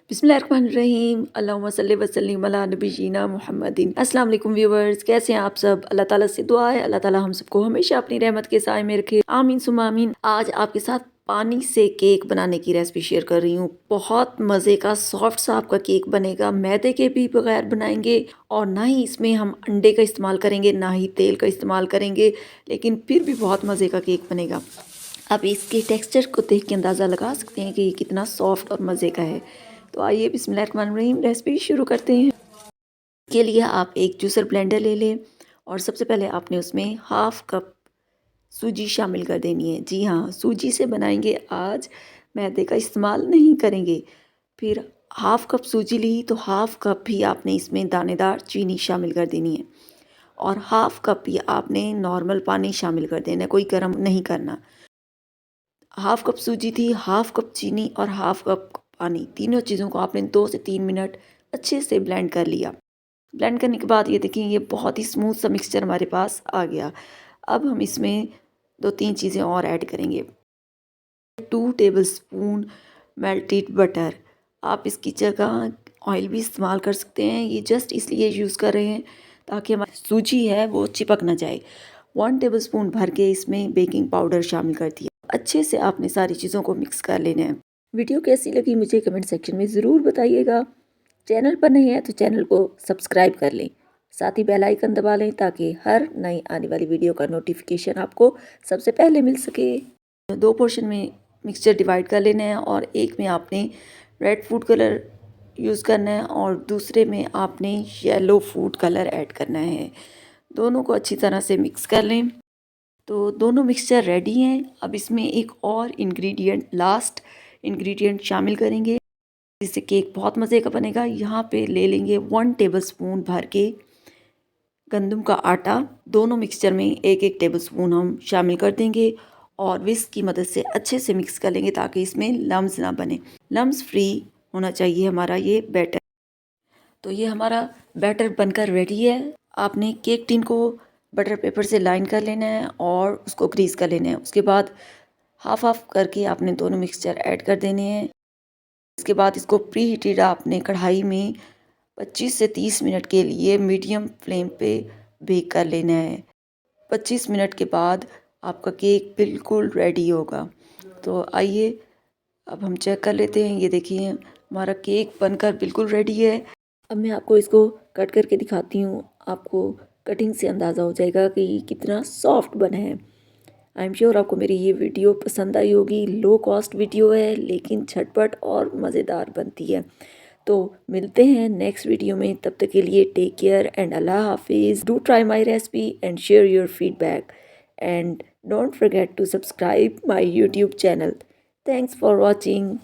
बिस्मिल्लाहिर्रहमानिर्रहीम अल्लाहुम्मा सल्ली व सल्लिम अला नबीना मुहम्मदिन। अस्सलाम वालेकुम व्यूवर्स, कैसे हैं आप सब। अल्लाह ताला से दुआ है अल्लाह ताला हम सबको हमेशा अपनी रहमत के साए में रखे, आमीन सुम्मा आमीन। आज आपके साथ पानी से केक बनाने की रेसिपी शेयर कर रही हूँ। बहुत मज़े का सॉफ्ट सा आपका केक बनेगा, मैदे के भी बगैर बनाएंगे और ना ही इसमें हम अंडे का इस्तेमाल करेंगे, ना ही तेल का इस्तेमाल करेंगे, लेकिन फिर भी बहुत मज़े का केक बनेगा। आप इसके टेक्सचर को देख के अंदाज़ा लगा सकते हैं कि ये कितना सॉफ्ट और मज़े का है। तो आइए बिस्मिल्लाहिर्रहमानिर्रहीम रेसिपी शुरू करते हैं। के लिए आप एक जूसर ब्लेंडर ले लें और सबसे पहले आपने उसमें हाफ़ कप सूजी शामिल कर देनी है। जी हाँ, सूजी से बनाएंगे आज, मैदे का इस्तेमाल नहीं करेंगे। फिर हाफ़ कप सूजी ली तो हाफ़ कप भी आपने इसमें दानेदार चीनी शामिल कर देनी है और हाफ़ कप ही आपने नॉर्मल पानी शामिल कर देना है, कोई गर्म नहीं करना। हाफ़ कप सूजी थी, हाफ़ कप चीनी और हाफ़ कप पानी, तीनों चीज़ों को आपने 2 से 3 मिनट अच्छे से ब्लेंड कर लिया। ब्लेंड करने के बाद ये देखिए ये बहुत ही स्मूथ सा मिक्सचर हमारे पास आ गया। अब हम इसमें 2-3 चीज़ें और ऐड करेंगे। 2 टेबलस्पून मेल्टेड बटर, आप इसकी जगह ऑयल भी इस्तेमाल कर सकते हैं। ये जस्ट इसलिए यूज़ कर रहे हैं ताकि हमारी सूजी है वो चिपक ना जाए। 1 टेबलस्पून भर के इसमें बेकिंग पाउडर शामिल कर दिया। अच्छे से आपने सारी चीज़ों को मिक्स कर लेना है। वीडियो कैसी लगी मुझे कमेंट सेक्शन में ज़रूर बताइएगा। चैनल पर नहीं है तो चैनल को सब्सक्राइब कर लें, साथ ही बेल आइकन दबा लें ताकि हर नई आने वाली वीडियो का नोटिफिकेशन आपको सबसे पहले मिल सके। 2 पोर्शन में मिक्सचर डिवाइड कर लेना है और एक में आपने रेड फूड कलर यूज़ करना है और दूसरे में आपने येलो फूड कलर ऐड करना है। दोनों को अच्छी तरह से मिक्स कर लें। तो दोनों मिक्सचर रेडी हैं। अब इसमें एक और इंग्रेडिएंट, लास्ट इंग्रेडिएंट शामिल करेंगे जिससे केक बहुत मज़े का बनेगा। यहाँ पे ले लेंगे 1 टेबलस्पून भर के गंदम का आटा। दोनों मिक्सचर में 1-1 टेबलस्पून हम शामिल कर देंगे और विस्क की मदद से अच्छे से मिक्स कर लेंगे ताकि इसमें लम्स ना बने। लम्स फ्री होना चाहिए हमारा ये बैटर। तो ये हमारा बैटर बनकर रेडी है। आपने केक टिन को बटर पेपर से लाइन कर लेना है और उसको ग्रीस कर लेना है। उसके बाद हाफ हाफ करके आपने दोनों मिक्सचर ऐड कर देने हैं। इसके बाद इसको प्री हीटेड आपने कढ़ाई में 25 से 30 मिनट के लिए मीडियम फ्लेम पे बेक कर लेना है। 25 मिनट के बाद आपका केक बिल्कुल रेडी होगा। तो आइए अब हम चेक कर लेते हैं। ये देखिए हमारा केक बनकर बिल्कुल रेडी है। अब मैं आपको इसको कट करके दिखाती हूँ। आपको कटिंग से अंदाज़ा हो जाएगा कि ये कितना सॉफ्ट बना है। आई एम श्योर आपको मेरी ये वीडियो पसंद आई होगी। लो कॉस्ट वीडियो है लेकिन झटपट और मज़ेदार बनती है। तो मिलते हैं नेक्स्ट वीडियो में, तब तक के लिए टेक केयर एंड अल्लाह हाफिज़। Do try my recipe and share your feedback and don't forget to subscribe my YouTube channel. Thanks for watching.